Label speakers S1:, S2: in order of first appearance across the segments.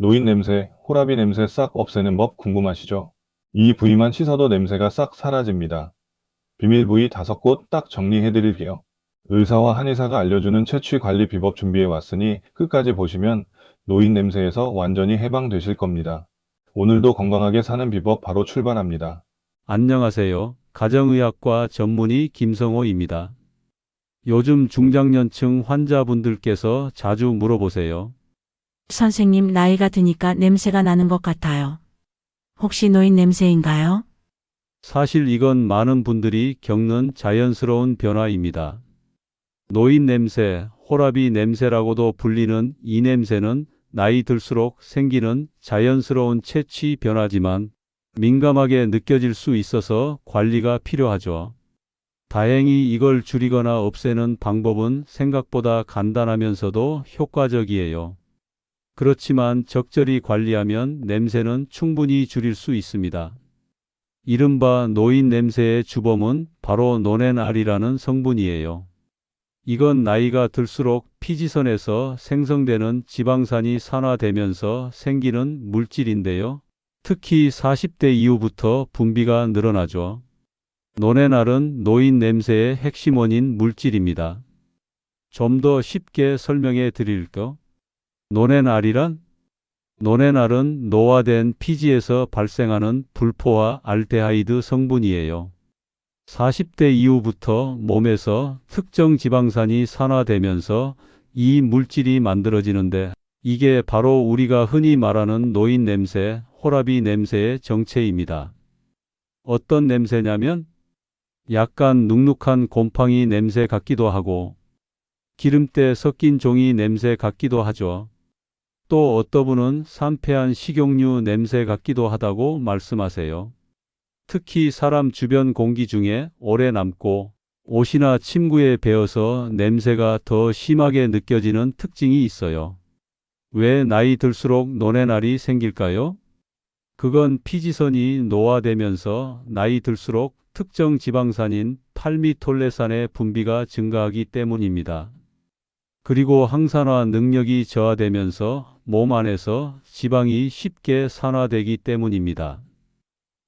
S1: 노인 냄새, 호라비 냄새 싹 없애는 법 궁금하시죠? 이 부위만 씻어도 냄새가 싹 사라집니다. 비밀 부위 5곳 딱 정리해드릴게요. 의사와 한의사가 알려주는 채취 관리 비법 준비해 왔으니 끝까지 보시면 노인 냄새에서 완전히 해방되실 겁니다. 오늘도 건강하게 사는 비법 바로 출발합니다.
S2: 안녕하세요. 가정의학과 전문의 김성호입니다. 요즘 중장년층 환자분들께서 자주 물어보세요.
S3: 선생님, 나이가 드니까 냄새가 나는 것 같아요. 혹시 노인 냄새인가요?
S2: 사실 이건 많은 분들이 겪는 자연스러운 변화입니다. 노인 냄새, 호라비 냄새라고도 불리는 이 냄새는 나이 들수록 생기는 자연스러운 체취 변화지만 민감하게 느껴질 수 있어서 관리가 필요하죠. 다행히 이걸 줄이거나 없애는 방법은 생각보다 간단하면서도 효과적이에요. 그렇지만 적절히 관리하면 냄새는 충분히 줄일 수 있습니다. 이른바 노인 냄새의 주범은 바로 노넨알이라는 성분이에요. 이건 나이가 들수록 피지선에서 생성되는 지방산이 산화되면서 생기는 물질인데요. 특히 40대 이후부터 분비가 늘어나죠. 노넨알은 노인 냄새의 핵심 원인 물질입니다. 좀 더 쉽게 설명해 드릴까요? 노넨알이란? 노넨알은 노화된 피지에서 발생하는 불포화 알데하이드 성분이에요. 40대 이후부터 몸에서 특정 지방산이 산화되면서 이 물질이 만들어지는데 이게 바로 우리가 흔히 말하는 노인 냄새, 호라비 냄새의 정체입니다. 어떤 냄새냐면 약간 눅눅한 곰팡이 냄새 같기도 하고 기름때 섞인 종이 냄새 같기도 하죠. 또 어떤 분은 산패한 식용유 냄새 같기도 하다고 말씀하세요. 특히 사람 주변 공기 중에 오래 남고 옷이나 침구에 배어서 냄새가 더 심하게 느껴지는 특징이 있어요. 왜 나이 들수록 노넨알이 생길까요? 그건 피지선이 노화되면서 나이 들수록 특정 지방산인 팔미톨레산의 분비가 증가하기 때문입니다. 그리고 항산화 능력이 저하되면서 몸 안에서 지방이 쉽게 산화되기 때문입니다.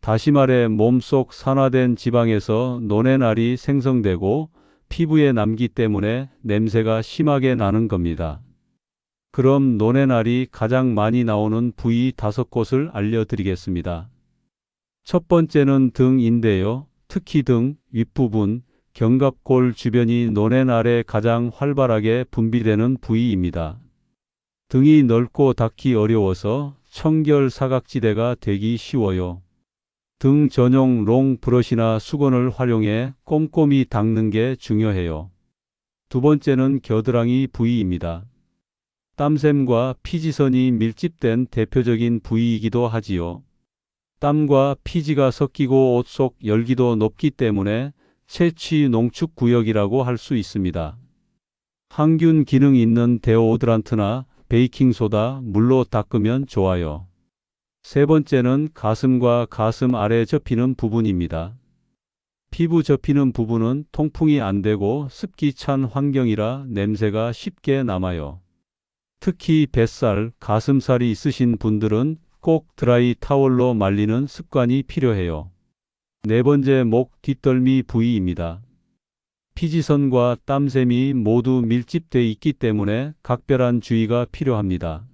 S2: 다시 말해 몸속 산화된 지방에서 노넨알이 생성되고 피부에 남기 때문에 냄새가 심하게 나는 겁니다. 그럼 노넨알이 가장 많이 나오는 부위 5곳을 알려드리겠습니다. 첫 번째는 등인데요. 특히 등 윗부분, 견갑골 주변이 노넨알에 가장 활발하게 분비되는 부위입니다. 등이 넓고 닿기 어려워서 청결 사각지대가 되기 쉬워요. 등 전용 롱 브러쉬나 수건을 활용해 꼼꼼히 닦는 게 중요해요. 두 번째는 겨드랑이 부위입니다. 땀샘과 피지선이 밀집된 대표적인 부위이기도 하지요. 땀과 피지가 섞이고 옷 속 열기도 높기 때문에 채취 농축 구역이라고 할 수 있습니다. 항균 기능 있는 데오드란트나 베이킹소다, 물로 닦으면 좋아요. 세 번째는 가슴과 가슴 아래 접히는 부분입니다. 피부 접히는 부분은 통풍이 안 되고 습기 찬 환경이라 냄새가 쉽게 남아요. 특히 뱃살, 가슴살이 있으신 분들은 꼭 드라이 타월로 말리는 습관이 필요해요. 네 번째, 목 뒷덜미 부위입니다. 피지선과 땀샘이 모두 밀집돼 있기 때문에 각별한 주의가 필요합니다.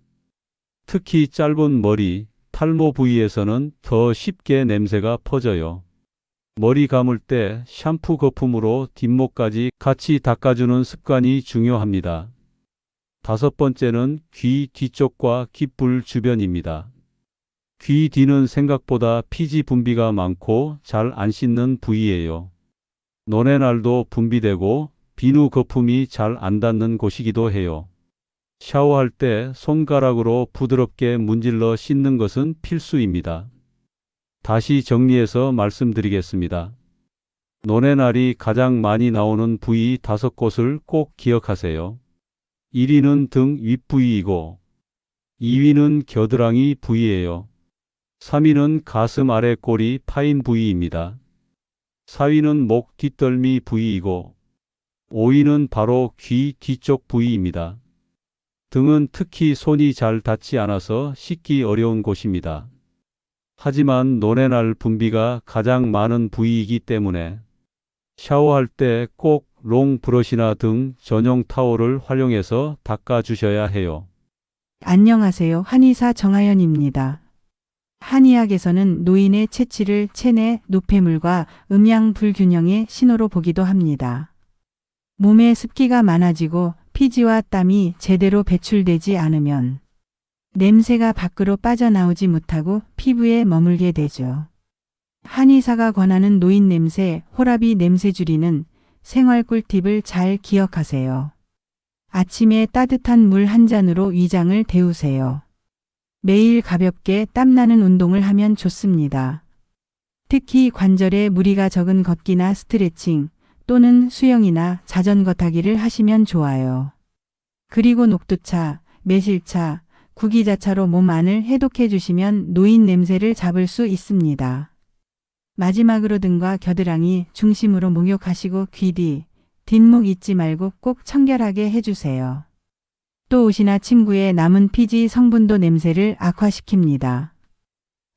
S2: 특히 짧은 머리, 탈모 부위에서는 더 쉽게 냄새가 퍼져요. 머리 감을 때 샴푸 거품으로 뒷목까지 같이 닦아주는 습관이 중요합니다. 다섯 번째는 귀 뒤쪽과 귓불 주변입니다. 귀 뒤는 생각보다 피지 분비가 많고 잘 안 씻는 부위예요. 노넨알도 분비되고 비누 거품이 잘 안 닿는 곳이기도 해요. 샤워할 때 손가락으로 부드럽게 문질러 씻는 것은 필수입니다. 다시 정리해서 말씀드리겠습니다. 노넨알이 가장 많이 나오는 부위 5곳을 꼭 기억하세요. 1위는 등 윗부위이고 2위는 겨드랑이 부위예요. 3위는 가슴 아래 꼬리 파인 부위입니다. 4위는 목 뒷덜미 부위이고 5위는 바로 귀 뒤쪽 부위입니다. 등은 특히 손이 잘 닿지 않아서 씻기 어려운 곳입니다. 하지만 논에날 분비가 가장 많은 부위이기 때문에 샤워할 때 꼭 롱 브러시나 등 전용 타올을 활용해서 닦아주셔야 해요.
S4: 안녕하세요. 한의사 정하연입니다. 한의학에서는 노인의 체취를 체내 노폐물과 음양 불균형의 신호로 보기도 합니다. 몸에 습기가 많아지고 피지와 땀이 제대로 배출되지 않으면 냄새가 밖으로 빠져나오지 못하고 피부에 머물게 되죠. 한의사가 권하는 노인 냄새, 호라비 냄새 줄이는 생활 꿀팁을 잘 기억하세요. 아침에 따뜻한 물 한 잔으로 위장을 데우세요. 매일 가볍게 땀나는 운동을 하면 좋습니다. 특히 관절에 무리가 적은 걷기나 스트레칭 또는 수영이나 자전거 타기를 하시면 좋아요. 그리고 녹두차, 매실차, 구기자차로 몸 안을 해독해 주시면 노인 냄새를 잡을 수 있습니다. 마지막으로 등과 겨드랑이 중심으로 목욕하시고 귀 뒤, 뒷목 잊지 말고 꼭 청결하게 해주세요. 또 옷이나 침구에 남은 피지 성분도 냄새를 악화시킵니다.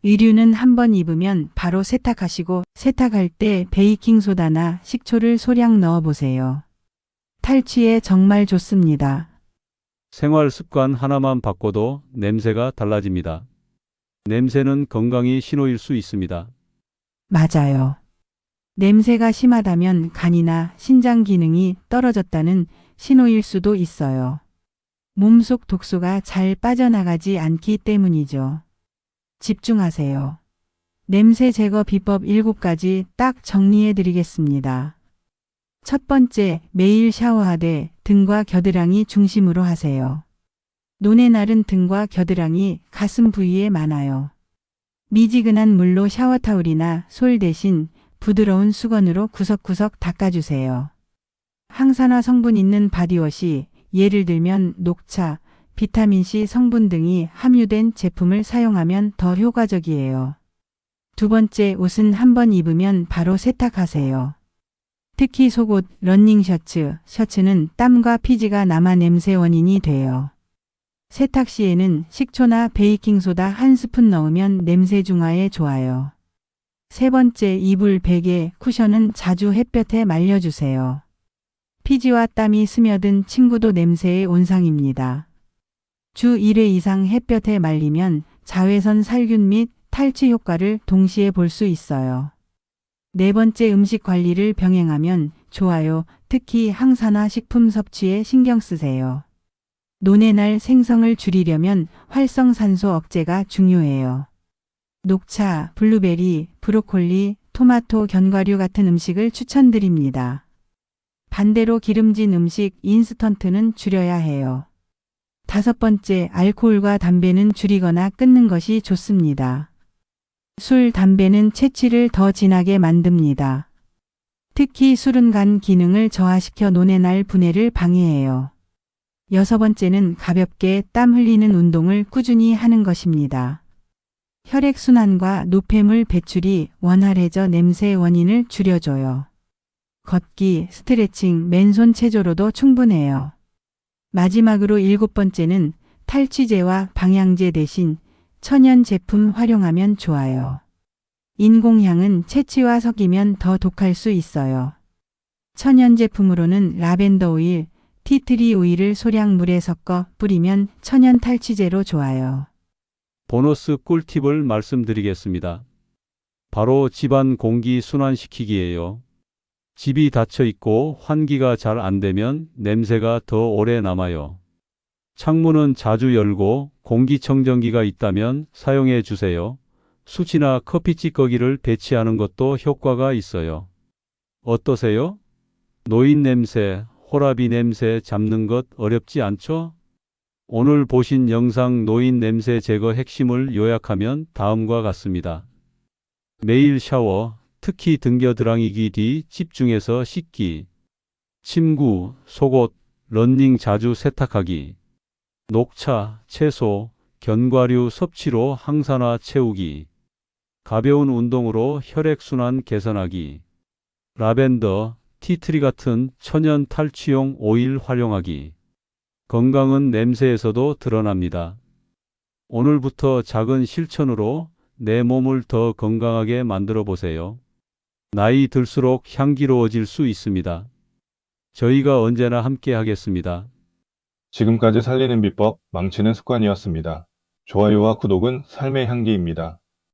S4: 의류는 한번 입으면 바로 세탁하시고 세탁할 때 베이킹소다나 식초를 소량 넣어보세요. 탈취에 정말 좋습니다.
S2: 생활 습관 하나만 바꿔도 냄새가 달라집니다. 냄새는 건강의 신호일 수 있습니다.
S4: 맞아요. 냄새가 심하다면 간이나 신장 기능이 떨어졌다는 신호일 수도 있어요. 몸속 독소가 잘 빠져나가지 않기 때문이죠. 집중하세요. 냄새 제거 비법 7가지 딱 정리해 드리겠습니다. 첫 번째, 매일 샤워하되 등과 겨드랑이 중심으로 하세요. 논의 날은 등과 겨드랑이, 가슴 부위에 많아요. 미지근한 물로 샤워타올이나 솔 대신 부드러운 수건으로 구석구석 닦아주세요. 항산화 성분 있는 바디워시, 예를 들면 녹차, 비타민C 성분 등이 함유된 제품을 사용하면 더 효과적이에요. 두 번째, 옷은 한번 입으면 바로 세탁하세요. 특히 속옷, 러닝 셔츠는 땀과 피지가 남아 냄새 원인이 돼요. 세탁 시에는 식초나 베이킹소다 1스푼 넣으면 냄새 중화에 좋아요. 세 번째, 이불, 베개, 쿠션은 자주 햇볕에 말려주세요. 피지와 땀이 스며든 침구도 냄새의 온상입니다. 주 1회 이상 햇볕에 말리면 자외선 살균 및 탈취 효과를 동시에 볼 수 있어요. 네 번째, 음식 관리를 병행하면 좋아요. 특히 항산화 식품 섭취에 신경 쓰세요. 논의 날 생성을 줄이려면 활성산소 억제가 중요해요. 녹차, 블루베리, 브로콜리, 토마토, 견과류 같은 음식을 추천드립니다. 반대로 기름진 음식, 인스턴트는 줄여야 해요. 다섯 번째, 알코올과 담배는 줄이거나 끊는 것이 좋습니다. 술, 담배는 체취를 더 진하게 만듭니다. 특히 술은 간 기능을 저하시켜 논의 날 분해를 방해해요. 여섯 번째는 가볍게 땀 흘리는 운동을 꾸준히 하는 것입니다. 혈액순환과 노폐물 배출이 원활해져 냄새의 원인을 줄여줘요. 걷기, 스트레칭, 맨손 체조로도 충분해요. 마지막으로 7번째는 탈취제와 방향제 대신 천연 제품 활용하면 좋아요. 인공향은 채취와 섞이면 더 독할 수 있어요. 천연 제품으로는 라벤더 오일, 티트리 오일을 소량 물에 섞어 뿌리면 천연 탈취제로 좋아요.
S2: 보너스 꿀팁을 말씀드리겠습니다. 바로 집안 공기 순환시키기예요. 집이 닫혀 있고 환기가 잘 안 되면 냄새가 더 오래 남아요. 창문은 자주 열고 공기청정기가 있다면 사용해 주세요. 수치나 커피 찌꺼기를 배치하는 것도 효과가 있어요. 어떠세요? 노인 냄새, 호라비 냄새 잡는 것 어렵지 않죠? 오늘 보신 영상 노인 냄새 제거 핵심을 요약하면 다음과 같습니다. 매일 샤워, 특히 등겨드랑이기 뒤 집중해서 씻기. 침구, 속옷, 러닝 자주 세탁하기. 녹차, 채소, 견과류 섭취로 항산화 채우기. 가벼운 운동으로 혈액순환 개선하기. 라벤더, 티트리 같은 천연 탈취용 오일 활용하기. 건강은 냄새에서도 드러납니다. 오늘부터 작은 실천으로 내 몸을 더 건강하게 만들어 보세요. 나이 들수록 향기로워질 수 있습니다. 저희가 언제나 함께 하겠습니다.
S1: 지금까지 살리는 비법, 망치는 습관이었습니다. 좋아요와 구독은 삶의 향기입니다.